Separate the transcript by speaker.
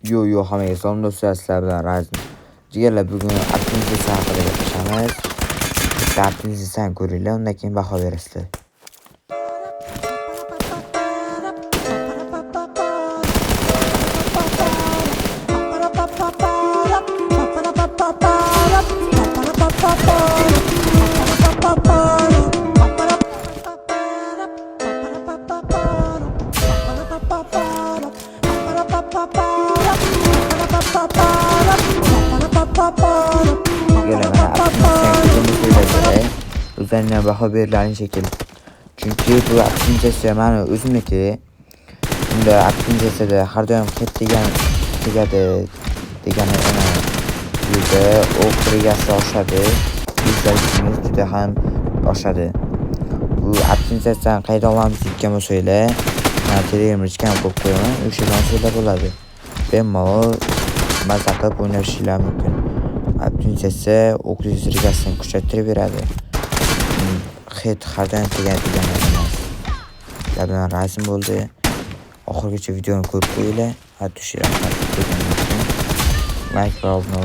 Speaker 1: Yo hammaga salom do'stlar, sizlar bilan Razm. Jigarlar, bugun optimizatsiya haqida gaplashamiz. Bitta optimizatsiyani ko'ringlar, undan keyin baho berasizlar. Üzerinden baho beriladigan şekil. Çünkü bu optimizatsiya mani o'zimniki. Bunda optimizatsiyada har doim hit tegadi degani emas. Bizda o'q regasi oshadi, yuzlashimiz juda ham oshadi. Bu optimizatsiyani qayda olamiz degan bo'lsanglar, mana Telegramga qo'yib qo'yaman, o'shadan so'zlab bo'ladi. Bemalol maza qilib o'ynashinglar mumkin. Optimizatsiya o'q regasini kuchaytirib beradi. Hit har doim tegadigan emas. Sizlar bilan Razm bo'ldi. Oxirgacha videoni ko'rib qo'yinglar. Like va obuna